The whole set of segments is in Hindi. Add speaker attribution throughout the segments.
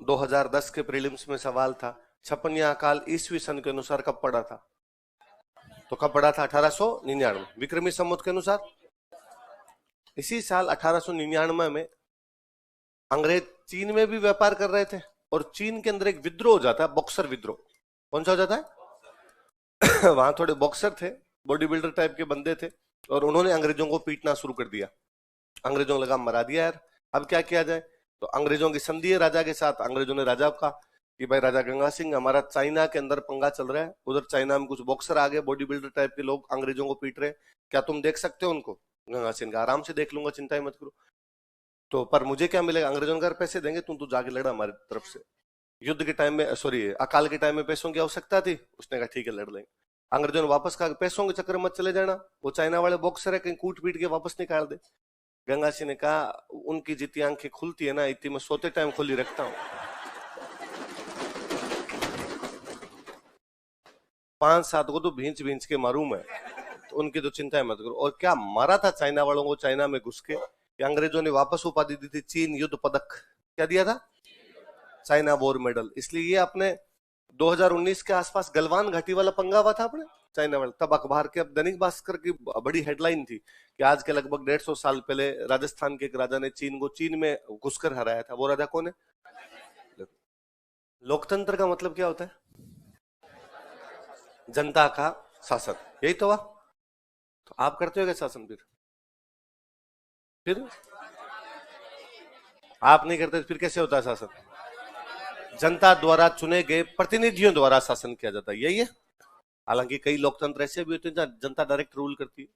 Speaker 1: 2010 के प्रीलिम्स में सवाल था, छपनिया काल ईसवी सन के अनुसार कब पड़ा था? तो कब पड़ा था? 1899। विक्रमी संवत के अनुसार इसी साल 1899 में अंग्रेज चीन में भी व्यापार कर रहे थे और चीन के अंदर एक विद्रोह हो जाता है, बॉक्सर विद्रोह। कौन सा हो जाता है? वहां थोड़े बॉक्सर थे, बॉडी बिल्डर टाइप के बंदे थे, और उन्होंने अंग्रेजों को पीटना शुरू कर दिया। अंग्रेजों को लगा मरा दिया यार, अब क्या किया जाए? तो अंग्रेजों की संधि है राजा के साथ। अंग्रेजों ने राजा को कहा कि भाई राजा गंगा सिंह, हमारा चाइना के अंदर पंगा चल रहा है, उधर चाइना में कुछ बॉक्सर आ गए, बॉडी बिल्डर टाइप के लोग अंग्रेजों को पीट रहे हैं, क्या तुम देख सकते हो उनको? गंगा सिंह का आराम से देख लूंगा, चिंता मत करो। तो पर मुझे क्या मिलेगा? अंग्रेजों का पैसे देंगे, तुम तो जाके लड़ा हमारी तरफ से। युद्ध के टाइम में, सॉरी अकाल के टाइम में पैसों की आवश्यकता थी, उसने कहा ठीक है लड़ लेंगे। अंग्रेजों ने वापस कहा पैसों के चक्कर में मत चले जाना, वो चाइना वाले बॉक्सर है, कहीं कूट पीट के वापस निकाल दे। गंगा सिंह ने कहा उनकी जितनी आंखें खुलती है ना, इतनी मैं सोते टाइम खुली रखता हूँ। 5-7 को तो भींच भींच के मारू मैं, तो उनकी तो चिंता मत करो। और क्या मारा था चाइना वालों को चाइना में घुस के, कि अंग्रेजों ने वापस उपाधि दी थी चीन युद्ध पदक। क्या दिया था? China war medal. इसलिए ये अपने 2019 के आसपास गलवान घाटी वाला पंगा हुआ था अपने चाइना वाला, तब अखबार के, अब दैनिक भास्कर की बड़ी हेडलाइन थी कि आज के लगभग 150 साल पहले राजस्थान के एक राजा ने चीन को चीन में घुसकर हराया था। वो राजा कौन है? लोकतंत्र का मतलब क्या होता है? जनता का शासन, यही तो हुआ। तो आप करते हो क्या शासन? फिर आप नहीं करते फिर कैसे होता है शासन? जनता द्वारा चुने गए प्रतिनिधियों द्वारा शासन किया जाता है, यही है। हालांकि कई लोकतंत्र ऐसे भी होते हैं जहां जनता डायरेक्ट रूल करती है,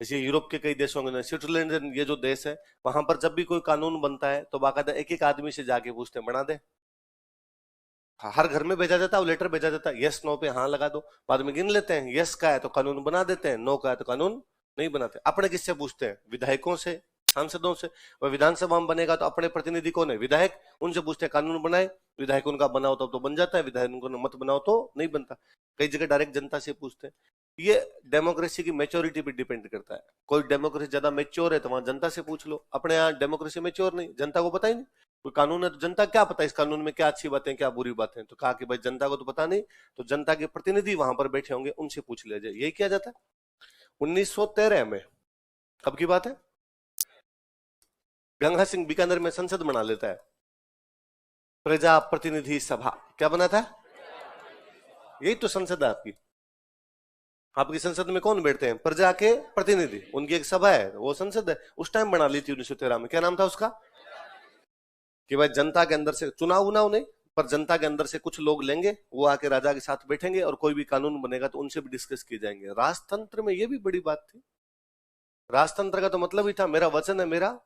Speaker 1: जैसे यूरोप के कई देशों में, स्विट्जरलैंड ये जो देश है, वहां पर जब भी कोई कानून बनता है तो बाकायदा एक एक आदमी से जाके पूछते हैं बना दे। हर घर में भेजा जाता है, वो लेटर भेजा जाता है, यस नो पे हाँ लगा दो, बाद में गिन लेते हैं, यस का है तो कानून बना देते हैं, नो का है तो कानून नहीं बनाते। अपने किससे पूछते हैं? विधायकों से, सांसदों से। वह विधानसभा में बनेगा तो अपने प्रतिनिधि कौन है? विधायक। उनसे पूछते हैं कानून बनाए, विधायक उनका बनाओ तब तो बन जाता है, विधायक उनको मत बनाओ तो नहीं बनता। कई जगह डायरेक्ट जनता से पूछते हैं। ये डेमोक्रेसी की मेच्योरिटी पे डिपेंड करता है। कोई डेमोक्रेसी ज्यादा मेच्योर है तो वहां जनता से पूछ लो। अपने यहाँ डेमोक्रेसी मेच्योर नहीं, जनता को पता ही नहीं। कोई कानून है तो जनता क्या पता इस कानून में क्या अच्छी बातें क्या बुरी बातें, तो कहा कि भाई जनता को तो पता नहीं, तो जनता के प्रतिनिधि वहां पर बैठे होंगे, उनसे पूछ लिया जाए। यही किया जाता है। 1913 में, कब की बात है, गंगा सिंह बीकानेर में संसद बना लेता है, प्रजा प्रतिनिधि सभा। क्या बना था? यही तो संसद है आपकी। आपकी संसद में कौन बैठते हैं? प्रजा के प्रतिनिधि, उनकी एक सभा है, वो संसद है। उस टाइम बना ली थी 1913 में। क्या नाम था उसका? कि भाई जनता के अंदर से चुनाव उनाव नहीं, पर जनता के अंदर से कुछ लोग लेंगे, वो आके राजा के साथ बैठेंगे और कोई भी कानून बनेगा तो उनसे भी डिस्कस किए जाएंगे। राजतंत्र में ये भी बड़ी बात थी। राजतंत्र का तो मतलब ही था मेरा वचन है मेरा।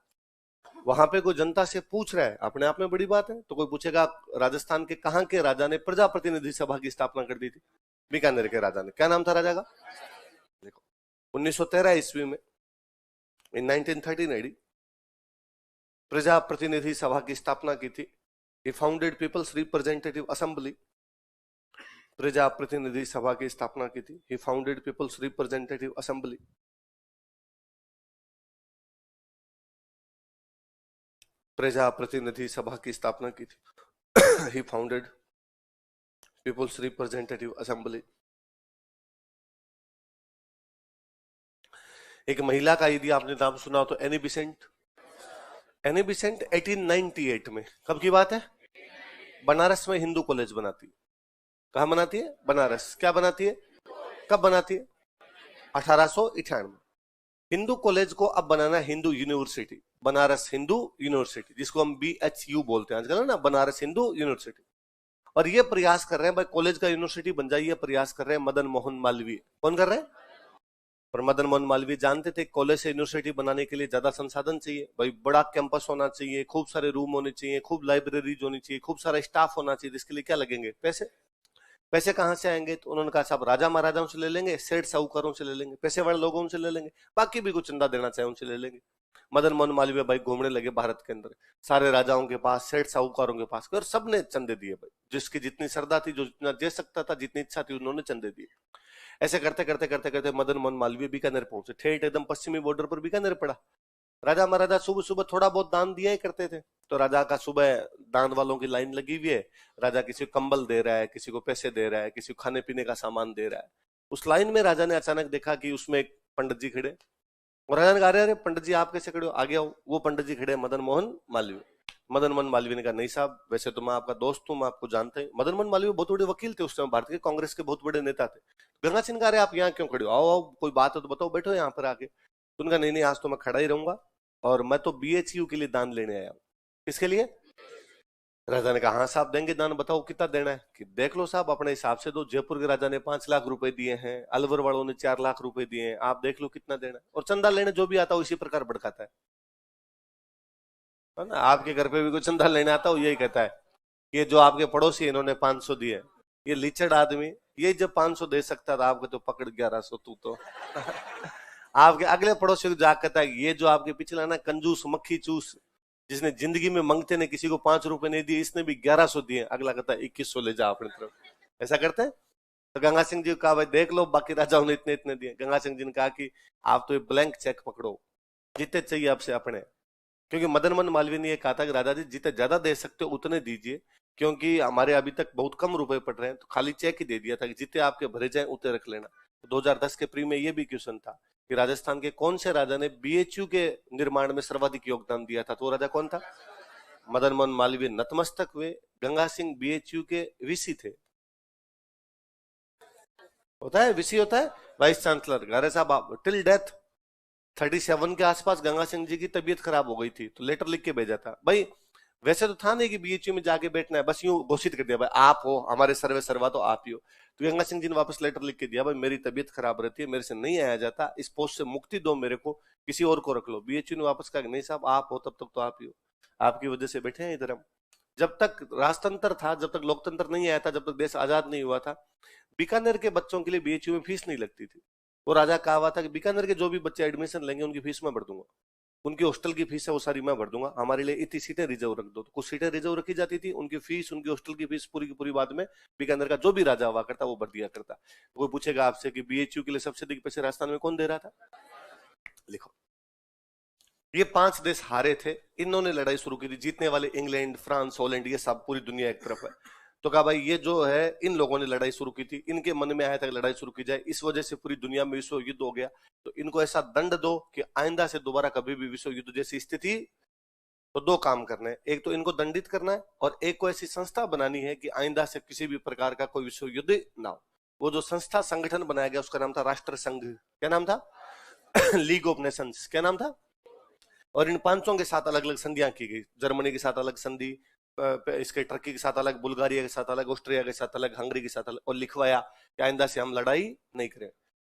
Speaker 1: वहां पे कोई जनता से पूछ रहा है, अपने आप में बड़ी बात है। तो कोई पूछेगा राजस्थान के कहां के राजा ने प्रजा प्रतिनिधि सभा की स्थापना कर दी थी? बीकानेर के राजा ने। क्या नाम था राजा का? देखो, 1913 ईस्वी में, इन 1913 प्रजा प्रतिनिधि सभा की स्थापना की थी। He founded People's Representative Assembly। प्रजा प्रतिनिधि सभा की स्थापना की थी। He founded People's Representative Assembly। प्रजा प्रतिनिधि सभा की स्थापना की थी। He founded People's Representative Assembly। एक महिला का यदि आपने नाम सुना हो तो एनी बिसेंट। एनी बिसेंट 1898 में, कब की बात है? बनारस में हिंदू कॉलेज बनाती है। कहां बनाती है? बनारस। क्या बनाती है? कब बनाती है? 1898। हिंदू कॉलेज को अब बनाना हिंदू यूनिवर्सिटी, बनारस हिंदू यूनिवर्सिटी, जिसको हम BHU बोलते हैं आजकल ना, बनारस हिंदू यूनिवर्सिटी। और ये प्रयास कर रहे हैं भाई कॉलेज का यूनिवर्सिटी बन जाए, ये प्रयास कर रहे हैं मदन मोहन मालवीय। कौन कर रहे हैं? पर मदन मोहन मालवीय जानते थे कॉलेज से यूनिवर्सिटी बनाने के लिए ज्यादा संसाधन चाहिए भाई, बड़ा कैंपस होना चाहिए, खूब सारे रूम होने चाहिए, खूब लाइब्रेरीज होनी चाहिए, खूब सारा स्टाफ होना चाहिए। इसके लिए क्या लगेंगे? पैसे। पैसे कहां से आएंगे? तो उन्होंने कहा सब राजा महाराजाओं से ले लेंगे, सेठ साहूकारों से ले लेंगे, पैसे वाले लोगों से ले लेंगे, बाकी भी कुछ चंदा देना चाहे उनसे ले लेंगे। मदन मोहन मालवीय भाई घूमने लगे भारत के अंदर, सारे राजाओं के पास, सेठ साहूकारों के पास, और सबने चंदे दिए भाई, जिसकी जितनी श्रद्धा थी, जो जितना दे सकता था, जितनी इच्छा थी, उन्होंने चंदे दिए। ऐसे करते करते करते करते मदन मोहन मालवीय बीकानेर पहुंचे, ठेठ एकदम पश्चिमी बॉर्डर पर बीकानेर पड़ा। राजा महाराजा सुबह सुबह थोड़ा बहुत दान दिया ही करते थे। तो राजा का सुबह दान वालों की लाइन लगी हुई है, राजा किसी को कंबल दे रहा है, किसी को पैसे दे रहा है, किसी को खाने पीने का सामान दे रहा है। उस लाइन में राजा ने अचानक देखा कि उसमें एक पंडित जी खड़े, और राजा ने कहा, अरे पंडित जी आप कैसे खड़े हो, आगे आओ। वो पंडित जी खड़े मदन मोहन मालवीय। मदन मोहन मालवीय ने कहा, नहीं साहब, वैसे तो मैं आपका दोस्त हूं, मैं आपको जानते हैं। मदन मोहन मालवीय बहुत बड़े वकील थे उस समय, भारतीय कांग्रेस के बहुत बड़े नेता थे। गंगा सिंह कहा, अरे आप यहाँ क्यों खड़े हो, आओ आओ, कोई बात है तो बताओ, बैठो यहाँ पर आके। तो उनका, नहीं नहीं, आज तो मैं खड़ा ही रहूंगा, और मैं तो BHU के लिए दान लेने आया हूँ। किसके लिए? राजा ने कहा, हाँ साहब देंगे दान, बताओ कितना देना है। कि देख लो साहब, अपने हिसाब से दो, जयपुर के राजा ने 5 लाख रुपए दिए हैं, अलवर वालों ने 4 लाख रुपए दिए हैं, आप देख लो कितना देना है। और चंदा लेने जो भी आता है इसी प्रकार भड़काता है ना। आपके घर पे भी कोई चंदा लेने आता हो, यही कहता है कि ये जो आपके पड़ोसी इन्होंने 500 दिए, ये लीचड़ आदमी, ये जब 500 दे सकता था आपके, तो पकड़ 1100 तू तो आपके अगले पड़ोसी को जाकर कहता है, ये जो आपके पिछला ना कंजूस मक्खी चूस, जिसने जिंदगी में मंगते ने किसी को 5 रुपए नहीं दिए, इसने भी 1100 दिए। अगला कहता है 2100 ले जा अपनी तरफ। ऐसा करते हैं। तो गंगा सिंह जी को कहा, भाई देख लो बाकी राजाओं ने इतने इतने दिए। गंगा सिंह जी ने कहा कि आप तो ये ब्लैंक चेक पकड़ो, जितने चाहिए आपसे अपने। क्योंकि मदन मोहन मालवीय ने यह कहा था कि राजा जी जितने ज्यादा दे सकते हो उतने दीजिए, क्योंकि हमारे अभी तक बहुत कम रुपए पड़ रहे हैं। तो खाली चेक ही दे दिया था कि जितने आपके भरे जाए उतने रख लेना। तो 2010 के प्री में यह भी क्वेश्चन था कि राजस्थान के कौन से राजा ने BHU के निर्माण में सर्वाधिक योगदान दिया था। तो वो राजा कौन था? मदन मोहन मालवीय नतमस्तक हुए। गंगा सिंह BHU के VC थे। होता है VC, होता है वाइस चांसलर। गारे साहब टिल डेथ 37 के आसपास गंगा सिंह जी की तबीयत खराब हो गई थी, तो लेटर लिख के भेजा था। भाई वैसे तो था नहीं कि BHU में जाके बैठना है, बस यूं घोषित कर दिया, भाई आप हो हमारे सर्वे सर्वा, तो आप ही हो। तो गंगा सिंह जी ने वापस लेटर लिख के दिया, भाई मेरी तबीयत खराब रहती है, मेरे से नहीं आया जाता, इस पोस्ट से मुक्ति दो मेरे को, किसी और को रख लो। BHU ने वापस कहा, नहीं साहब आप हो तब तक तो आप ही हो, आपकी वजह से बैठे हैं इधर हम। जब तक राजतंत्र था, जब तक लोकतंत्र नहीं आया था, जब तक देश आजाद नहीं हुआ था, बीकानेर के बच्चों के लिए BHU में फीस नहीं लगती थी। वो राजा कहा हुआ था कि बीकानेर के जो भी बच्चे एडमिशन लेंगे उनकी फीस मैं भर दूंगा, उनकी हॉस्टल की फीस है वो सारी मैं भर दूंगा, हमारे लिए इतनी सीटें रिजर्व रख दो। तो कुछ सीटें रिजर्व रखी जाती थी, उनकी फीस, उनकी हॉस्टल की फीस पूरी की पूरी बाद में बीकानेर का जो भी राजा हुआ करता वो भर दिया करता। तो कोई पूछेगा आपसे कि BHU के लिए सबसे अधिक पैसे राजस्थान में कौन दे रहा था, लिखो। ये 5 देश हारे थे, इन्होंने लड़ाई शुरू की थी। जीतने वाले इंग्लैंड, फ्रांस, हॉलैंड, ये सब पूरी दुनिया एक तरफ है। तो कहा भाई ये जो है इन लोगों ने लड़ाई शुरू की थी, इनके मन में आया था लड़ाई शुरू की जाए, इस वजह से पूरी दुनिया में विश्व युद्ध हो गया। तो इनको ऐसा दंड दो कि आइंदा से दोबारा कभी भी विश्व युद्ध जैसी स्थिति। तो 2 काम करने हैं, एक तो इनको दंडित करना है, और एक को ऐसी संस्था बनानी है कि आइंदा से किसी भी प्रकार का कोई विश्व युद्ध ना हो। वो जो संस्था संगठन बनाया गया उसका नाम था राष्ट्र संघ। क्या नाम था? League of Nations. क्या नाम था? और इन 5 के साथ अलग अलग संधियां की गई। जर्मनी के साथ अलग संधि, इसके टर्की के साथ अलग, बुल्गारिया के साथ अलग, ऑस्ट्रिया के साथ अलग, हंगरी के साथ अलग, और लिखवाया कि आइंदा से हम लड़ाई नहीं करें।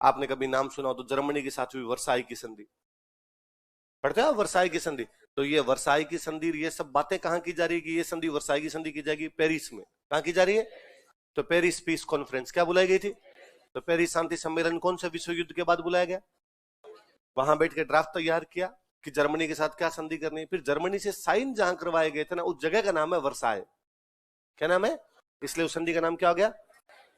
Speaker 1: आपने कभी नाम सुना हो तो जर्मनी के साथ हुई वर्साई की संधि, पढ़ते हो वर्साई की संधि? तो ये वर्साई की संधि, ये सब बातें कहां की जा रही है कि ये संधि वर्साई की संधि की जाएगी? पेरिस में। कहां की जा रही है? तो पेरिस पीस कॉन्फ्रेंस। क्या बुलाई गई थी? तो पेरिस शांति सम्मेलन कौन से विश्व युद्ध के बाद बुलाया गया? वहां बैठ के ड्राफ्ट तैयार किया कि जर्मनी के साथ क्या संधि करनी है। फिर जर्मनी से साइन जहां करवाए गए थे ना, उस जगह का नाम है वर्साय। क्या नाम है? इसलिए उस संधि का नाम क्या हो गया?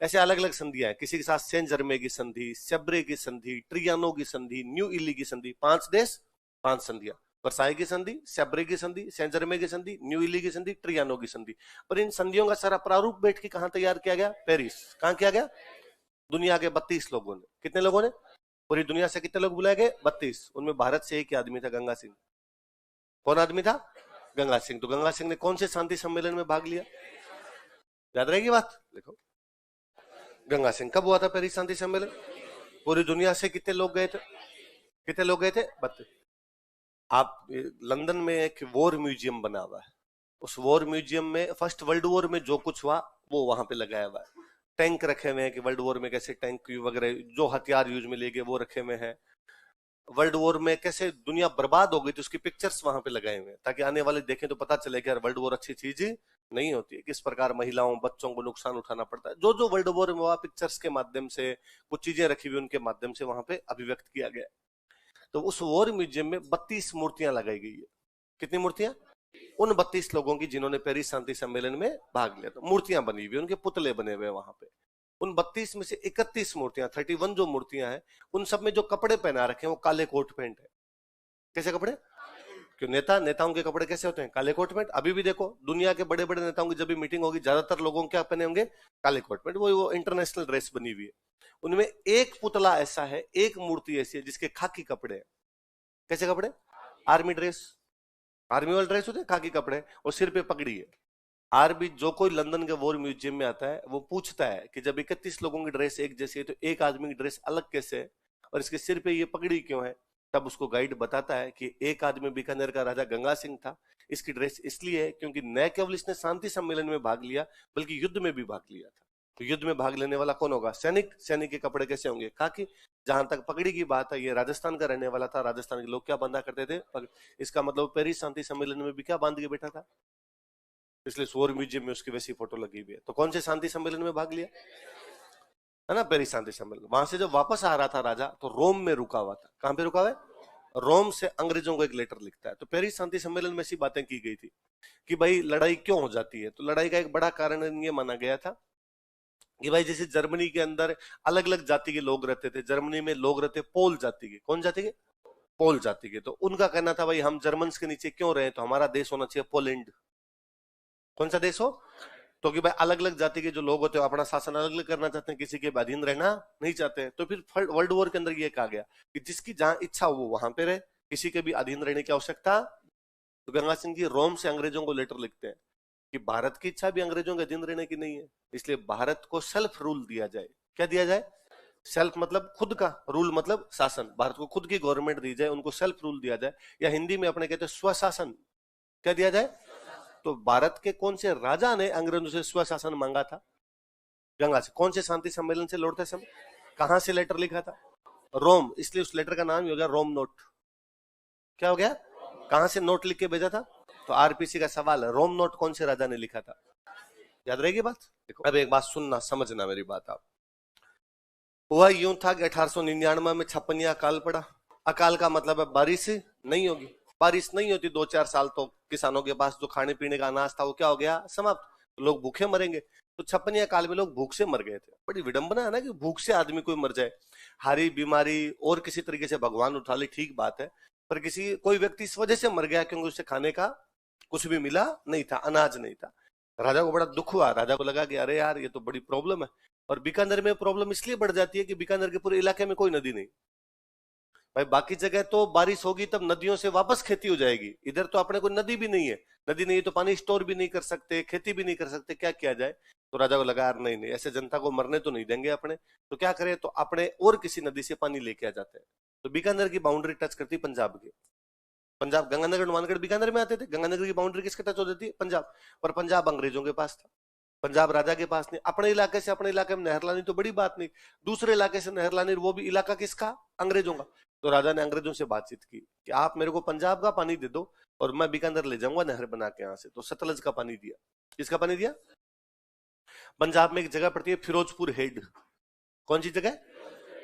Speaker 1: ऐसे अलग अलग संधियां हैं, किसी के साथ सेंट जर्मे की संधि, सेब्रे की संधि, ट्रियानो की संधि, न्यू इली की संधि। 5 देश 5 संधियां, वर्साई की संधि, सेब्रे की संधि, सेंट जर्मे की संधि, न्यू इली की संधि, ट्रियानो की संधि। और इन संधियों का सारा प्रारूप बैठ के कहां तैयार किया गया? पेरिस। कहां किया गया? दुनिया के 32 लोगों ने। कितने लोगों ने? पूरी दुनिया से कितने लोग बुलाए गए? 32। उनमें भारत से एक ही आदमी था, गंगा सिंह। कौन आदमी था? गंगा सिंह। तो गंगा सिंह ने कौन से शांति सम्मेलन में भाग लिया? याद रहेगी बात, देखो। गंगा सिंह कब हुआ था पेरिस शांति सम्मेलन? पूरी दुनिया से कितने लोग गए थे? कितने लोग गए थे? 32। आप लंदन में एक वॉर म्यूजियम बना हुआ है, उस वॉर म्यूजियम में फर्स्ट वर्ल्ड वॉर में जो कुछ हुआ वो वहां पे लगाया हुआ है। टैंक रखे हुए हैं कि वर्ल्ड वॉर में कैसे टैंक वगैरह जो हथियार यूज में लिए गए वो रखे हुए हैं। वर्ल्ड वॉर में कैसे दुनिया बर्बाद हो गई थी उसकी पिक्चर्स वहां पे लगाए हुए हैं, ताकि आने वाले देखें तो पता चले कि यार वर्ल्ड वॉर अच्छी चीज नहीं होती है, किस प्रकार महिलाओं बच्चों को नुकसान उठाना पड़ता है। जो जो वर्ल्ड वॉर में हुआ पिक्चर्स के माध्यम से, कुछ चीजें रखी हुई उनके माध्यम से वहां पे अभिव्यक्त किया गया। तो उस वॉर म्यूजियम में 32 मूर्तियां लगाई गई है। कितनी मूर्तियां? उन 32 लोगों की जिन्होंने पेरिस शांति सम्मेलन में भाग लिया। तो मूर्तियां बनी हुई, उनके पुतले बने हुए वहां पे। उन 32 में से 31 मूर्तियां, 31 जो मूर्तियां हैं, उन सब में जो कपड़े पहना रखे हैं वो काले कोट पैंट है। कैसे कपड़े? क्यों? नेताओं के कपड़े कैसे होते हैं? काले कोट पैंट। अभी भी देखो दुनिया के बड़े बड़े नेताओं की जब भी मीटिंग होगी ज्यादातर लोगों क्या पहने होंगे? काले कोट पैंट। वो इंटरनेशनल ड्रेस बनी हुई है। उनमें एक पुतला ऐसा है, एक मूर्ति ऐसी है जिसके खाकी कपड़े हैं। कैसे कपड़े? आर्मी ड्रेस, आर्मी वाले ड्रेस होते हैं, खाकी कपड़े, और सिर पे पगड़ी है। आर्मी, जो कोई लंदन के वॉर म्यूजियम में आता है वो पूछता है कि जब 31 लोगों की ड्रेस एक जैसी है तो एक आदमी की ड्रेस अलग कैसे है और इसके सिर पे ये पगड़ी क्यों है? तब उसको गाइड बताता है कि एक आदमी बीकानेर का राजा गंगा सिंह था, इसकी ड्रेस इसलिए है क्योंकि न केवल इसने शांति सम्मेलन में भाग लिया बल्कि युद्ध में भी भाग लिया था। तो युद्ध में भाग लेने वाला कौन होगा? सैनिक। सैनिक के कपड़े कैसे होंगे? खाकी। जहां तक पगड़ी की बात है, ये राजस्थान का रहने वाला था, राजस्थान के लोग क्या बांधा करते थे? इसका मतलब पेरिस शांति सम्मेलन में भी क्या बांध के बैठा था, इसलिए वॉर म्यूजियम में उसकी वैसी फोटो लगी हुई है। तो कौन से शांति सम्मेलन में भाग लिया? है ना, पेरिस शांति सम्मेलन। वहां से जब वापस आ रहा था राजा तो रोम में रुका हुआ था। कहां पे रुका हुआ है? रोम से अंग्रेजों को एक लेटर लिखता है। तो पेरिस शांति सम्मेलन में ऐसी बातें की गई थी कि भाई लड़ाई क्यों हो जाती है? तो लड़ाई का एक बड़ा कारण ये माना गया था कि भाई जैसे जर्मनी के अंदर अलग अलग जाति के लोग रहते थे। जर्मनी में लोग रहते पोल जाति के। कौन जाति के? पोल जाति के। तो उनका कहना था भाई हम जर्मन्स के नीचे क्यों रहे, तो हमारा देश होना चाहिए पोलैंड। कौन सा देश हो? तो कि भाई अलग अलग जाति के जो लोग होते हैं अपना शासन अलग अलग करना चाहते हैं, किसी के अधीन रहना नहीं चाहते हैं। तो फिर वर्ल्ड वॉर के अंदर ये कहा गया कि जिसकी जहां इच्छा हो वो वहां पे रहे, किसी के भी अधीन रहने की आवश्यकता। तो गंगा सिंह जी रोम से अंग्रेजों को लेटर लिखते हैं कि भारत की इच्छा भी अंग्रेजों के अधीन रहने की नहीं है, इसलिए भारत को सेल्फ रूल दिया जाए। क्या दिया जाए? सेल्फ मतलब खुद का, रूल मतलब शासन। भारत को खुद की गवर्नमेंट दी जाए, उनको सेल्फ रूल दिया जाए, या हिंदी में अपने कहते हैं स्वशासन। क्या दिया जाए? तो भारत के कौन से राजा ने अंग्रेजों से स्वशासन मांगा था? गंगा से। कौन से शांति सम्मेलन से लौटते समय? कहां से लेटर लिखा था? रोम। इसलिए उस लेटर का नाम ही हो गया रोम नोट। क्या हो गया? कहां से नोट लिख के भेजा था? तो आरपीसी का सवाल है, रोम नोट कौन से राजा ने लिखा था? याद रहेगी बात? देखो अब एक बात सुनना, समझना मेरी बात आप। हुआ यूं था कि 1899 में छप्पनिया अकाल पड़ा। अकाल का मतलब है बारिश नहीं होगी। बारिश नहीं होती 2-4 साल तो किसानों के पास जो खाने पीने का अनाज था वो क्या हो गया? समाप्त। लोग भूखे मरेंगे। तो छप्पनिया काल में लोग भूख से मर गए थे। बड़ी विडंबना है ना कि भूख से आदमी कोई मर जाए। हारी बीमारी और किसी तरीके से भगवान उठा ले, ठीक बात है, पर किसी कोई व्यक्ति इस वजह से मर गया क्योंकि उसे खाने का कुछ भी मिला नहीं था, अनाज नहीं था। राजा को बड़ा दुख हुआ। राजा को लगा कि अरे यार ये तो बड़ी प्रॉब्लम है। और बीकानेर में प्रॉब्लम इसलिए बढ़ जाती है कि बीकानेर के पूरे इलाके में कोई नदी नहीं। भाई बाकी जगह तो बारिश होगी तब नदियों से वापस खेती हो जाएगी, इधर तो अपने को नदी भी नहीं है। नदी नहीं है तो पानी स्टोर भी नहीं कर सकते, खेती भी नहीं कर सकते, क्या किया जाए? तो राजा को लगा यार नहीं नहीं, ऐसे जनता को मरने तो नहीं देंगे अपने, तो क्या करें? तो अपने और किसी नदी से पानी लेके आ जाते हैं। तो बीकानेर की बाउंड्री टच करती पंजाब की। पंजाब, गंगानगर हनुमानगढ़ बीकानेर में आते थे। गंगानगर की बाउंड्री किसके टच हो जाती है? पंजाब। पर पंजाब अंग्रेजों के पास था, पंजाब राजा के पास नहीं। अपने इलाके से अपने इलाके में नहर लानी तो बड़ी बात नहीं, दूसरे इलाके से नहर लानी, वो भी इलाका किसका? अंग्रेजों का। तो राजा ने अंग्रेजों से बातचीत की कि आप मेरे को पंजाब का पानी दे दो और मैं बीकानेर ले जाऊंगा नहर बना के यहां से। तो सतलज का पानी दिया। किसका पानी दिया? पंजाब में एक जगह पड़ती है फिरोजपुर हेड। कौन सी जगह?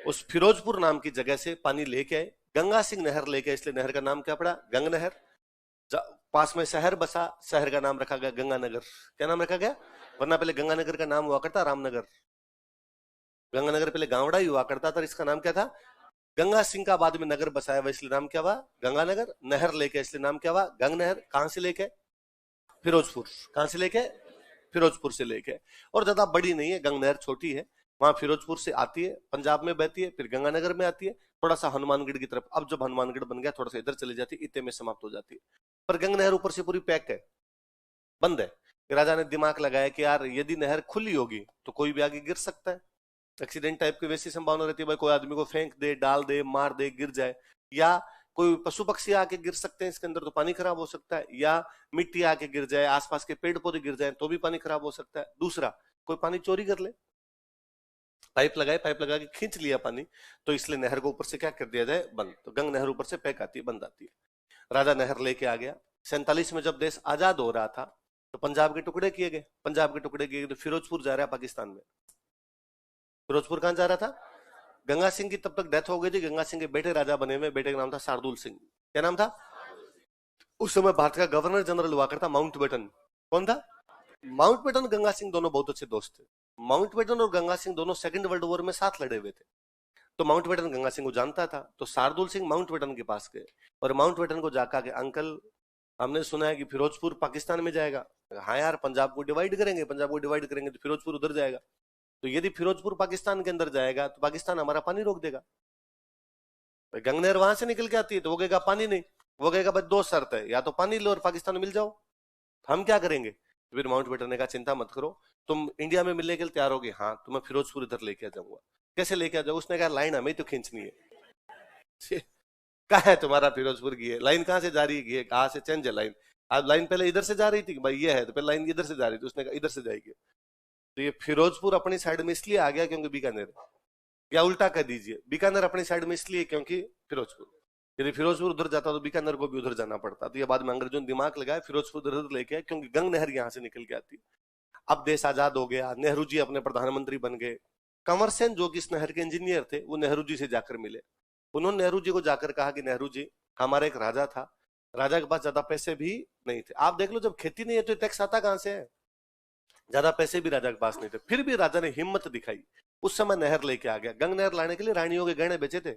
Speaker 1: उस फिरोजपुर नाम की जगह से पानी लेके आए। गंगा सिंह नहर लेके, इसलिए नहर का नाम क्या पड़ा? गंग नहर। पास में शहर बसा, शहर का नाम रखा गया गंगानगर। क्या नाम रखा गया? वरना पहले गंगानगर का नाम हुआ करता रामनगर। गंगानगर पहले गांवड़ा ही हुआ करता था, इसका नाम क्या था? गंगा सिंह का बाद में नगर बसाया हुआ, इसलिए नाम क्या हुआ? गंगानगर। नहर लेके, इसलिए नाम क्या हुआ? गंग नहर। कहां से लेके? फिरोजपुर। कहां से लेके? फिरोजपुर से लेके। और ज्यादा बड़ी नहीं है, गंग नहर छोटी है। वहां फिरोजपुर से आती है, पंजाब में बहती है, फिर गंगानगर में आती है, थोड़ा सा हनुमानगढ़ की तरफ। अब जब हनुमानगढ़ बन गया थोड़ा सा इधर चली जाती है, इतने में समाप्त हो जाती है। पर गंग नहर ऊपर से पूरी पैक है, बंद है। राजा ने दिमाग लगाया कि यार यदि नहर खुली होगी तो कोई भी आगे गिर सकता है, एक्सीडेंट टाइप की वैसी संभावना रहती है। भाई कोई आदमी को फेंक दे, डाल दे, मार दे, गिर जाए, या कोई पशु पक्षी आके गिर सकते हैं इसके अंदर तो पानी खराब हो सकता है, या मिट्टी आके गिर जाए, आसपास के पेड़ पौधे गिर जाए तो भी पानी खराब हो सकता है। दूसरा, कोई पानी चोरी कर ले। पाइप लगाए, पाइप लगा के खींच लिया पानी, तो इसलिए नहर को ऊपर से क्या कर दिया जाए? बंद। तो गंग नहर ऊपर से पैक आती है, बंद आती है। राजा नहर लेके आ गया। 47 में जब देश आजाद हो रहा था तो पंजाब के टुकड़े किए गए। पंजाब के टुकड़े किए गए तो फिरोजपुर जा रहा है पाकिस्तान में। फिरोजपुर कहां जा रहा था? गंगा सिंह की तब तक डेथ हो गई थी। गंगा सिंह के बेटे राजा बने हुए, बेटे का नाम था शार्दुल सिंह। क्या नाम था? उस समय भारत का गवर्नर जनरल हुआ करता माउंटबेटन। कौन था? माउंटबेटन। गंगा सिंह दोनों बहुत अच्छे दोस्त थे। माउंटबेटन और गंगा सिंह दोनों सेकंड वर्ल्ड वॉर में साथ लड़े हुए थे। तो माउंटबेटन गंगा सिंह को जानता था, तो शार्दुल सिंह माउंटबेटन के पास गए और माउंटबेटन को जाकर के, अंकल हमने सुना है कि फिरोजपुर पाकिस्तान में जाएगा। हाँ यार, पंजाब को डिवाइड करेंगे, पंजाब को डिवाइड करेंगे तो फिरोजपुर उधर जाएगा, तो यदि फिरोजपुर पाकिस्तान के अंदर जाएगा तो पाकिस्तान हमारा पानी रोक देगा। गंग नहर वहां से निकल के आती है, तो वो कहेगा पानी नहीं, वो कहेगा भाई दो शर्त है, या तो पानी लो और पाकिस्तान में मिल जाओ, तो हम क्या करेंगे। तो फिर माउंटबेटन ने कहा चिंता मत करो, तुम इंडिया में मिलने के लिए तैयार होगे, हाँ तुम्हें फिरोजपुर इधर लेके आ जाऊंगा। कैसे लेके आ जाओ, उसने कहा लाइन हमें तो खींचनी है। कहा है तुम्हारा फिरोजपुर की है लाइन, कहाँ से जा रही है, कहाँ से चेंज है लाइन, अब लाइन पहले इधर से जा रही थी भाई, ये है तो पहले लाइन इधर से जा रही थी, उसने कहा इधर से जाएगी। तो ये फिरोजपुर अपनी साइड में इसलिए आ गया क्योंकि बीकानेर, या उल्टा कह दीजिए बीकानेर अपनी साइड में इसलिए क्योंकि फिरोजपुर, यदि फिरोजपुर उधर जाता तो बीकानेर को भी उधर जाना पड़ता। तो ये बाद में अंग्रेजों ने दिमाग लगाया फिरोजपुर उधर लेके आए, क्योंकि गंग नहर यहाँ से निकल के आती। अब देश आजाद हो गया, नेहरू जी अपने प्रधानमंत्री बन गए। कंवर सेन जो कि इस नहर के इंजीनियर थे, वो नेहरू जी से जाकर मिले। उन्होंने नेहरू जी को जाकर कहा कि नेहरू जी, हमारा एक राजा था, राजा के पास ज्यादा पैसे भी नहीं थे, आप देख लो जब खेती नहीं है तो टैक्स आता कहां से है, ज्यादा पैसे भी राजा के पास नहीं थे, फिर भी राजा ने हिम्मत दिखाई, उस समय नहर लेके आ गया। गंग नहर लाने के लिए रानियों के गहने बेचे थे,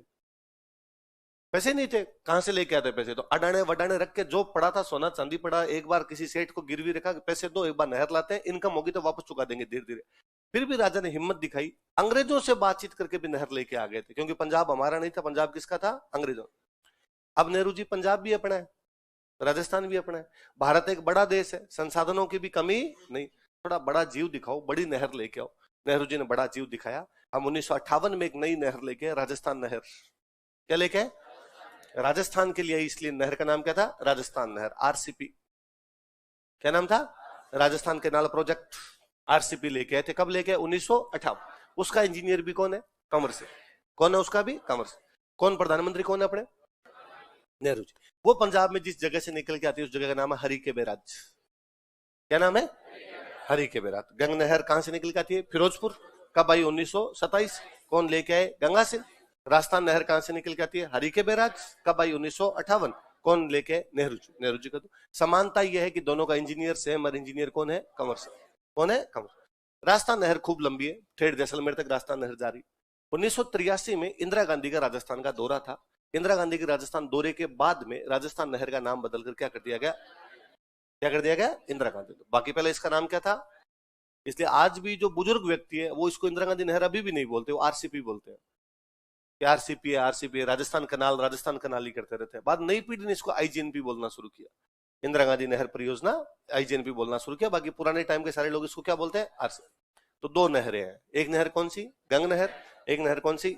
Speaker 1: पैसे नहीं थे, कहां से लेके आते पैसे, तो अडाने वडाने रख के जो पड़ा था सोना चांदी पड़ा, एक बार किसी सेठ को गिरवी रखा कि पैसे दो, एक बार नहर लाते हैं, इनकम होगी तो वापस चुका देंगे धीरे धीरे। फिर भी राजा ने हिम्मत दिखाई, अंग्रेजों से बातचीत करके भी नहर लेके आ गए थे, क्योंकि पंजाब हमारा नहीं था, पंजाब किसका था, अंग्रेजों। अब नेहरू जी पंजाब भी अपना है, राजस्थान भी अपना है, भारत एक बड़ा देश है, संसाधनों की भी कमी नहीं, थोड़ा बड़ा जीव दिखाओ, बड़ी नहर लेके आओ। नेहरू जी ने बड़ा जीव दिखाया। हम 1958 में एक नई नहर लेके, राजस्थान नहर, क्या लेके, राजस्थान के लिए, इसलिए नहर का नाम क्या था, राजस्थान नहर, आरसीपी, क्या नाम था, राजस्थान कैनाल प्रोजेक्ट, आरसीपी लेके आए थे। कब लेके आए, 1958। उसका इंजीनियर भी कौन है, कंवर सिंह, कौन है उसका भी, कंवर सिंह। कौन प्रधानमंत्री कौन है अपने, नेहरू जी। वो पंजाब में जिस जगह से निकल के आती है उस जगह का नाम है हरी के बैराज, क्या नाम है, हरी के बैराज। गंग नहर कहां से निकल के आती है, फिरोजपुर, कब आई, 1927, कौन लेके आए, गंगा सिंह। राजस्थान नहर कहां से निकल के आती है, हरी के बैराज, कब आई, 1958, कौन लेके, नेहरू जी, नेहरू जी का। तो समानता यह है कि दोनों का इंजीनियर सेम, और इंजीनियर कौन है, कंवर सिंह, कौन है, कंवर। राजस्थान नहर खूब लंबी है, ठेठ जैसलमेर तक राजस्थान नहर जारी। 1983 में इंदिरा गांधी का राजस्थान का दौरा था, इंदिरा गांधी के राजस्थान दौरे के बाद में राजस्थान नहर का नाम बदलकर क्या कर दिया गया, क्या कर दिया गया, इंदिरा गांधी। बाकी पहले इसका नाम क्या था, इसलिए आज भी जो बुजुर्ग व्यक्ति है वो इसको इंदिरा गांधी नहर अभी भी नहीं बोलते, वो आरसीपी बोलते हैं, आरसीपी है, आरसीपी है, राजस्थान कनाल ही करते रहते हैं। बाद नई पीढ़ी ने इसको आईजीएनपी बोलना शुरू किया, इंदिरा गांधी नहर परियोजना आईजीएनपी बोलना शुरू किया। बाकी पुराने टाइम के सारे लोग इसको क्या बोलते हैं, आरसीपी। तो दो नहरें हैं, एक नहर कौन सी, गंग नहर, एक नहर कौन सी,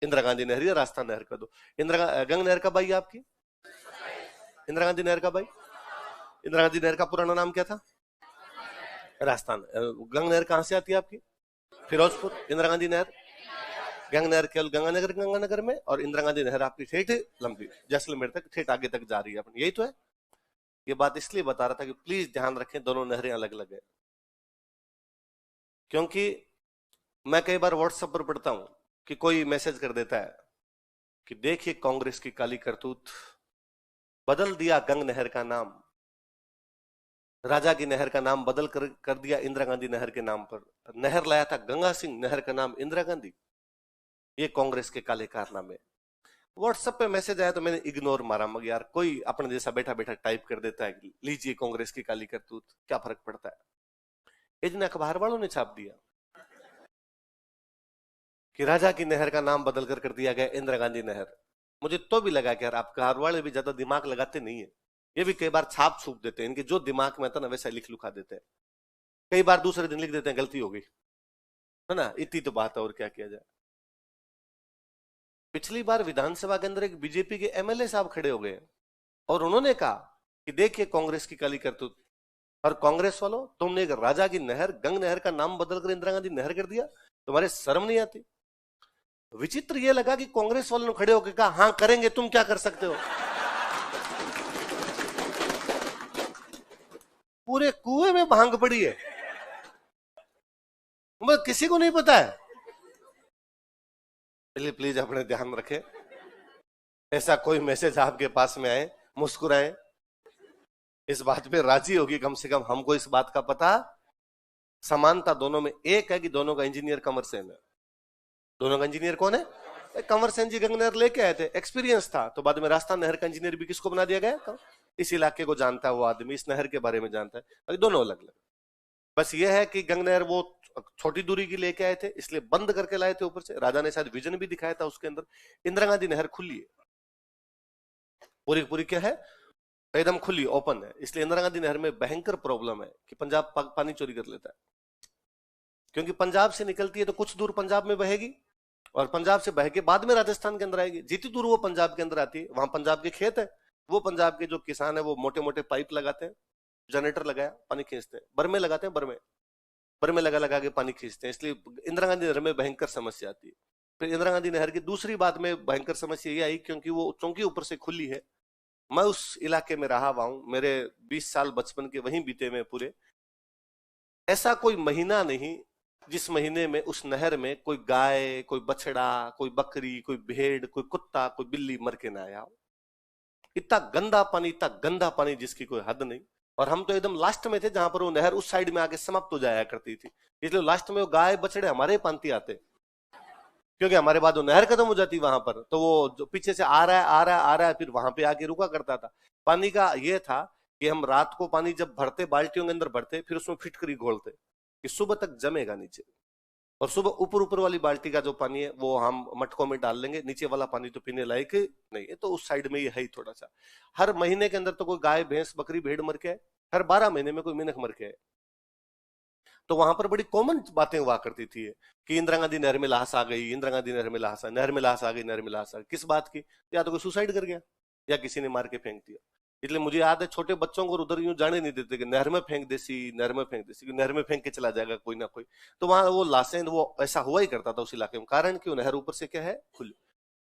Speaker 1: इंदिरा गांधी नहर या राजस्थान नहर कर दो। गंग नहर कब आई आपकी, इंदिरा गांधी नहर कब आई, इंदिरा गांधी नहर का पुराना नाम क्या था, राजस्थान। गंग नहर कहां से आती है आपकी, फिरोजपुर। इंदिरा गांधी नहर, गंग नहर केवल गंगानगर में, और इंदिरा गांधी नहर आपकी ठेठ लंबी जैसलमेर तक, ठेठ आगे तक जा रही है अपनी, यही तो है। ये बात इसलिए बता रहा था कि प्लीज ध्यान रखें, दोनों नहरें अलग अलग है। क्योंकि मैं कई बार व्हाट्सएप पर पढ़ता हूं कि कोई मैसेज कर देता है कि देखिए कांग्रेस की काली करतूत, बदल दिया गंग नहर का नाम, राजा की नहर का नाम बदल कर दिया इंदिरा गांधी नहर के नाम पर, नहर लाया था गंगा सिंह, नहर का नाम इंदिरा गांधी। ये कांग्रेस के काले कारनामे। व्हाट्सएप पे मैसेज आया तो मैंने इग्नोर मारा, मगर यार कोई अपने जैसा बैठा बैठा टाइप कर देता है, लीजिए कांग्रेस की काली करतूत, क्या फर्क पड़ता है। एक दिन अखबार वालों ने छाप दिया कि राजा की नहर का नाम बदल कर दिया गया इंदिरा गांधी नहर। मुझे तो भी लगा कि यार आप अखबार वाले भी ज्यादा दिमाग लगाते नहीं है, ये भी कई बार छाप छूप देते हैं, इनके जो दिमाग में आता ना वैसा लिख लुखा देते हैं, कई बार दूसरे दिन लिख देते हैं गलती हो गई है ना, इतनी तो बात है और क्या किया जाए। पिछली बार विधानसभा के अंदर एक बीजेपी के एमएलए साहब खड़े हो गए और उन्होंने कहा कि देखिए कांग्रेस की काली करतूत, और कांग्रेस वालों तुमने एक राजा की नहर गंग नहर का नाम बदलकर इंदिरा गांधी नहर कर दिया, तुम्हारे शर्म नहीं आती। विचित्र ये लगा कि कांग्रेस वालों ने खड़े होकर कहा हाँ करेंगे, तुम क्या कर सकते हो। पूरे कुएं में भांग पड़ी है, किसी को नहीं पता है। प्लीज अपने ध्यान रखें, ऐसा कोई मैसेज आपके पास में आए, मुस्कुराएं, इस बात पे राजी होगी कम से कम हमको इस बात का पता। समानता दोनों में एक है कि दोनों का इंजीनियर कंवर सेन है, दोनों का इंजीनियर कौन है? कंवर सेन जी गंगा नहर लेके आए थे, एक्सपीरियंस था, तो बाद में राजस्थान नहर का इंजीनियर भी किसको बना दिया गया? इस इलाके को जानता है वो आदमी, इस नहर के बारे में जानता है। अभी दोनों अलग अलग। बस ये है कि गंगा नहर वो छोटी दूरी की लेके आए थे, इसलिए बंद करके लाए थे ऊपर से। राजा ने शायद विजन भी दिखाया था उसके अंदर। इंदिरा गांधी नहर खुली है, पूरी पूरी क्या है, एकदम खुली ओपन है। इसलिए इंदिरा गांधी नहर में भयंकर प्रॉब्लम है कि पंजाब पानी चोरी कर लेता है, क्योंकि पंजाब से निकलती है तो कुछ दूर पंजाब में बहेगी और पंजाब से बह के बाद में राजस्थान के अंदर आएगी। जितनी दूर वो पंजाब के अंदर आती है वहां पंजाब के खेत है, वो पंजाब के जो किसान है वो मोटे मोटे पाइप लगाते हैं, जनरेटर लगाया पानी खींचते हैं, बरमे लगाते हैं, बरमे बरमे लगा लगा के पानी खींचते हैं। इसलिए इंदिरा गांधी नहर में भयंकर समस्या आती है। फिर इंदिरा गांधी नहर की दूसरी बात में भयंकर समस्या ये आई क्योंकि वो चौंकी ऊपर से खुली है। मैं उस इलाके में रहा हुआ हूं, मेरे 20 साल बचपन के वहीं बीते में पूरे। ऐसा कोई महीना नहीं जिस महीने में उस नहर में कोई गाय, कोई बछड़ा, कोई बकरी, कोई भेड़, कोई कुत्ता, कोई बिल्ली मर के ना आया हो। इतना गंदा पानी जिसकी कोई हद नहीं। और हम तो एकदम लास्ट में थे जहां पर वो नहर उस साइड में आके समाप्त हो जाया करती थी, इसलिए लास्ट में वो गाय बछड़े हमारे पांति आते, क्योंकि हमारे बाद वो नहर खत्म हो जाती वहां पर, तो वो जो पीछे से आ रहा है आ रहा है आ रहा है फिर वहां पे आके रुका करता था। पानी का ये था कि हम रात को पानी जब भरते, बाल्टियों के अंदर भरते, फिर उसमें फिटकरी घोलते कि सुबह तक जमेगा नीचे, और सुबह ऊपर ऊपर वाली बाल्टी का जो पानी है वो हम मटकों में डाल लेंगे, नीचे वाला पानी तो पीने लायक नहीं है। तो उस साइड में ये है ही थोड़ा सा। हर महीने के अंदर तो कोई गाय भैंस बकरी भेड़ मर के है, हर 12 महीने में कोई मिनख मर के है। तो वहां पर बड़ी कॉमन बातें हुआ करती थी कि इंदिरा गांधी नहर में लाश आ गई, इंदिरा गांधी नहर में लाश, नहर में लाश आ गई, नहर में लाश आ गई। किस बात की? या तो कोई सुसाइड कर गया या किसी ने मार के फेंक दिया। इसलिए मुझे याद है छोटे बच्चों को उधर यूं जाने नहीं देते कि नहर में फेंक देसी, नहर में फेंक देसी, नहर में फेंक के चला जाएगा कोई ना कोई। तो वहां वो लाशें, वो ऐसा हुआ ही करता था उस इलाके में, कारण कि नहर ऊपर से क्या है, खुली।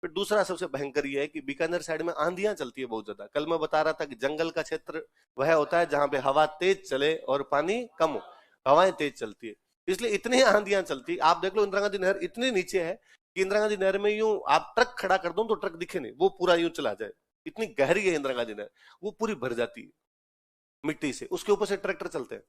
Speaker 1: फिर दूसरा सबसे भयंकर ये है कि बीकानेर साइड में आंधियां चलती है बहुत ज्यादा। कल मैं बता रहा था कि जंगल का क्षेत्र वह होता है जहां पे हवा तेज चले और पानी कम हो, हवाएं तेज चलती है, इसलिए इतनी आंधियां चलती। आप देख लो इंदिरा गांधी नहर इतनी नीचे है कि इंदिरा गांधी नहर में यूं आप ट्रक खड़ा कर दो तो ट्रक दिखे नहीं, वो पूरा यूं चला जाए, इतनी गहरी है इंदिरा गांधी नहर, वो पूरी भर जाती है मिट्टी से, उसके ऊपर से ट्रैक्टर चलते हैं,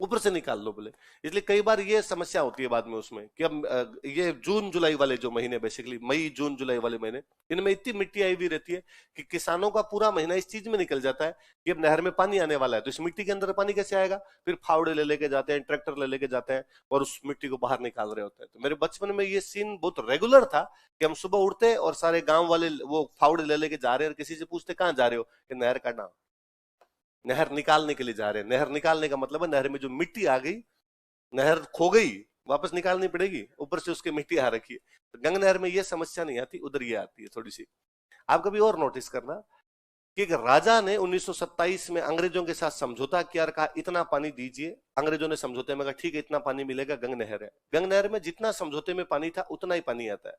Speaker 1: ऊपर से निकाल लो बोले। इसलिए कई बार ये समस्या होती है बाद में उसमें कि अब ये जून जुलाई वाले जो महीने, बेसिकली मई जून जुलाई वाले महीने, इनमें इतनी मिट्टी आई हुई रहती है कि किसानों का पूरा महीना इस चीज में निकल जाता है कि अब नहर में पानी आने वाला है, तो इस मिट्टी के अंदर पानी कैसे आएगा। फिर फावड़े ले लेके जाते हैं, ट्रैक्टर ले लेके जाते हैं और उस मिट्टी को बाहर निकाल रहे होते हैं। तो मेरे बचपन में ये सीन बहुत रेगुलर था कि हम सुबह उठते और सारे गांव वाले वो फावड़े ले लेके जा रहे हैं और किसी से पूछते कहाँ जा रहे हो, कि नहर का नाम, नहर निकालने के लिए जा रहे हैं। नहर निकालने का मतलब है नहर में जो मिट्टी आ गई, नहर खो गई, वापस निकालनी पड़ेगी, ऊपर से उसके मिट्टी आ रखी है। तो गंगा नहर में ये समस्या नहीं आती, उधर ये आती है थोड़ी सी। आप कभी और नोटिस करना कि एक राजा ने 1927 में अंग्रेजों के साथ समझौता किया और कहा इतना पानी दीजिए। अंग्रेजों ने समझौते में कहा ठीक है इतना पानी मिलेगा, गंगा नहर है। गंगा नहर में जितना समझौते में पानी था उतना ही पानी आता है।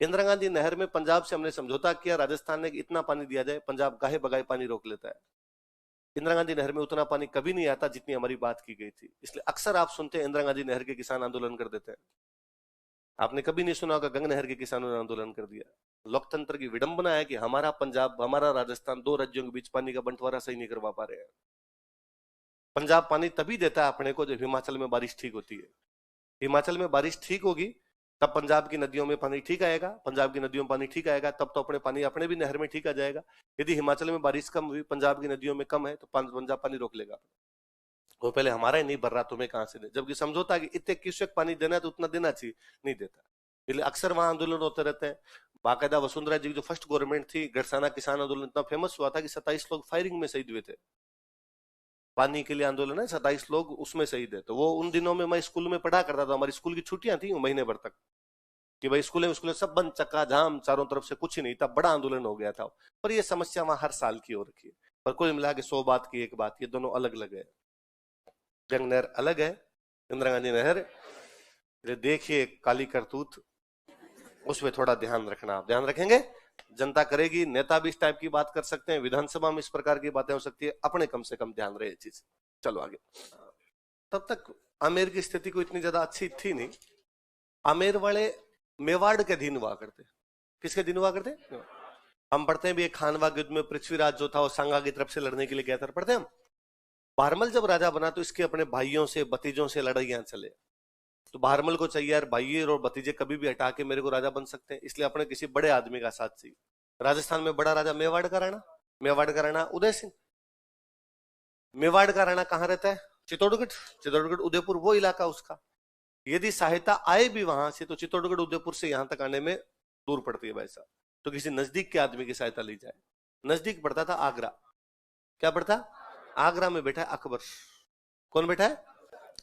Speaker 1: इंदिरा गांधी नहर में पंजाब से हमने समझौता किया, राजस्थान ने इतना पानी दिया जाए, पंजाब गाहे बगाए पानी रोक लेता है। इंदिरा गांधी नहर में उतना पानी कभी नहीं आता जितनी हमारी बात की गई थी। इसलिए अक्सर आप सुनते हैं इंदिरा गांधी नहर के किसान आंदोलन कर देते हैं, आपने कभी नहीं सुना होगा गंगा नहर के किसानों ने आंदोलन कर दिया। लोकतंत्र की विडंबना है कि हमारा पंजाब, हमारा राजस्थान, दो राज्यों के बीच पानी का बंटवारा सही नहीं करवा पा रहे हैं। पंजाब पानी तभी देता है अपने को जब हिमाचल में बारिश ठीक होती है। हिमाचल में बारिश ठीक होगी तब पंजाब की नदियों में पानी ठीक आएगा, पंजाब की नदियों में पानी ठीक आएगा तब तो अपने पानी अपने भी नहर में ठीक आ जाएगा। यदि हिमाचल में बारिश कम हुई, पंजाब की नदियों में कम है, तो पंजाब पानी रोक लेगा, वो पहले हमारा ही नहीं भर रहा तुम्हें कहां से दे। जबकि समझौता कि इतने क्यूसेक पानी देना है तो उतना देना चाहिए, नहीं देता। इसलिए अक्सर वहां आंदोलन होते रहते हैं। बाकायदा वसुंधरा जी की जो फर्स्ट गवर्नमेंट थी, गरसाना किसान आंदोलन इतना फेमस हुआ था कि 27 लोग फायरिंग में शहीद हुए थे। पानी के लिए आंदोलन है, 27 लोग उसमें शहीद है। तो वो उन दिनों में मैं स्कूल में पढ़ा करता था, हमारी स्कूल की छुट्टियां थी महीने भर तक कि भाई स्कूलें सब बंद, चक्का जाम, चारों तरफ से कुछ ही नहीं था, बड़ा आंदोलन हो गया था। पर ये समस्या वहां हर साल की हो रखी है। पर कुल मिला के 100 बात की एक बात, ये दोनों अलग अलग है। गंगा नहर अलग है, इंदिरा गांधी नहर। देखिए काली करतूत, उसमें थोड़ा ध्यान रखना। आप ध्यान रखेंगे, जनता करेगी, नेता भी इस टाइप की बात कर सकते हैं, विधानसभा में इस प्रकार की बातें हो सकती है, अपने कम से कम ध्यान रहे चीज। चलो आगे। तब तक आमेर की स्थिति को इतनी ज्यादा अच्छी थी नहीं। आमेर वाले मेवाड़ के अधीन हुआ करते। किसके अधीन हुआ करते? हम पढ़ते हैं भी एक खानवा युद्ध में पृथ्वीराज जो था वो सांगा की तरफ से लड़ने के लिए गया था, पढ़ते हैं हम। बारमल जब राजा बना तो इसके अपने भाइयों से, भतीजों से लड़ाइयां चले। तो भारमल को चाहिए यार भाई और भतीजे कभी भी हटा के मेरे को राजा बन सकते हैं, इसलिए अपने किसी बड़े आदमी का साथ चाहिए। राजस्थान में बड़ा राजा मेवाड़ का राणा, मेवाड़ का राणा उदय सिंह। मेवाड़ का राणा कहाँ रहता है? चित्तौड़गढ़। चित्तौड़गढ़ उदयपुर वो इलाका उसका। यदि सहायता आए भी वहां से तो चित्तौड़गढ़ उदयपुर से यहां तक आने में दूर पड़ती है भाई साहब, तो किसी नजदीक के आदमी की सहायता ली जाए। नजदीक पड़ता था आगरा। क्या पड़ता? आगरा में बैठा है अकबर। कौन बैठा है?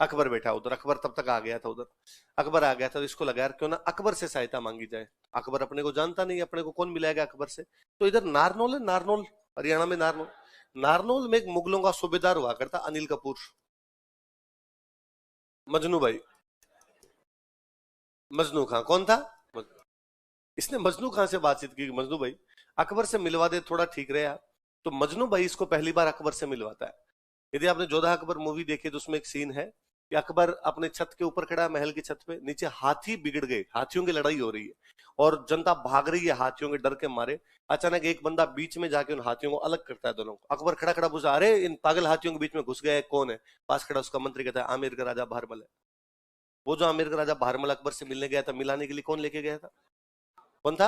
Speaker 1: अकबर बैठा उधर। अकबर तब तक आ गया था उधर। अकबर आ गया था तो इसको लगा यार क्यों ना अकबर से सहायता मांगी जाए। अकबर अपने को जानता नहीं, अपने को कौन मिलाएगा अकबर से। तो इधर नारनौल है, नारनौल हरियाणा में। नारनौल, नारनौल में एक मुगलों का सूबेदार हुआ करता अनिल कपूर, मजनू भाई, मजनू खां। कौन था? इसने मजनू खां से बातचीत की, मजनू भाई अकबर से मिलवा दे, थोड़ा ठीक रहे यार। तो मजनू भाई इसको पहली बार अकबर से मिलवाता है। यदि आपने जोधा अकबर मूवी देखी तो उसमें एक सीन है कि अकबर अपने छत के ऊपर खड़ा है, महल की छत पे, नीचे हाथी बिगड़ गए, हाथियों की लड़ाई हो रही है और जनता भाग रही है हाथियों के डर के मारे। अचानक एक बंदा बीच में जाके उन हाथियों को अलग करता है दोनों को। अकबर खड़ा खड़ा पूछा, अरे इन पागल हाथियों के बीच में घुस गए, कौन है? पास खड़ा उसका मंत्री कहता है आमेर का राजा भारमल है। वो जो आमेर का राजा भारमल अकबर से मिलने गया था, मिलाने के लिए कौन लेके गया था? कौन था?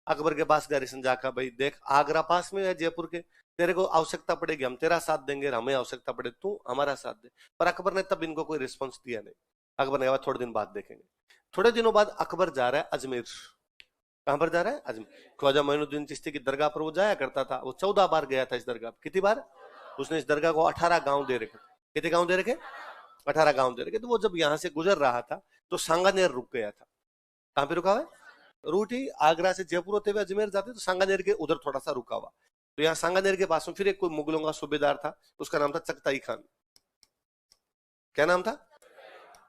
Speaker 1: अकबर के पास गैरिसन जाकर, भाई देख आगरा पास में है जयपुर के, तेरे को आवश्यकता पड़ेगी हम तेरा साथ देंगे, हमें आवश्यकता पड़े तू हमारा साथ दे। पर अकबर ने तब इनको कोई रिस्पॉन्स दिया नहीं। अकबर ने कहा थोड़े दिन बाद देखेंगे। थोड़े दिनों बाद अकबर जा रहा है अजमेर। कहां पर जा रहा है? अजमेर। ख्वाजा मोइनुद्दीन चिश्ती की दरगाह पर वो जाया करता था। वो 14 बार गया था इस दरगाह। कितनी बार? उसने इस दरगाह को 18 गांव दे रखे। कितने गांव दे रखे? 18 गांव दे रखे। तो वो जब यहां से गुजर रहा था तो सांगानेर रुक गया था। कहां पे रुका हुआ है? रूट ही आगरा से जयपुर होते हुए अजमेर जाते तो सांगानेर के उधर थोड़ा सा रुका हुआ। तो यहाँ सांगानेर के पास में फिर एक कोई मुगलों का सूबेदार था, उसका नाम था चगताई खान। क्या नाम था?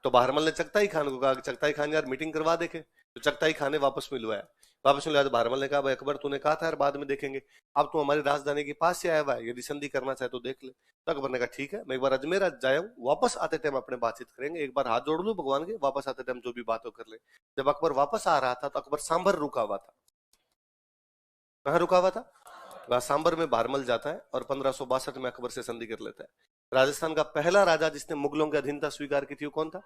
Speaker 1: तो बहरमल ने चगताई खान को कहा चगताई खान यार मीटिंग करवा देखे। तो चगताई खान ने वापस मिलवाया। वापस मिलवाया तो बहरमल ने कहा भाई अकबर तूने कहा था यार बाद में देखेंगे, अब तू हमारी राजधानी के पास से आया हुआ है, यदि संधि करना चाहे तो देख ले। तो अकबर ने कहा ठीक है मैं एक बार अजमेर जाया हूँ, वापस आते टाइम अपने बातचीत करेंगे, एक बार हाथ जोड़ लूं भगवान के, वापस आते टाइम जो भी बात हो कर ले। जब अकबर वापस आ रहा था तो अकबर सांभर रुका हुआ था। कहाँ रुका हुआ था? वह सांबर में भारमल जाता है और 1562 में अकबर से संधि कर लेता है। राजस्थान का पहला राजा जिसने मुगलों की अधीनता स्वीकार की थी वो कौन था?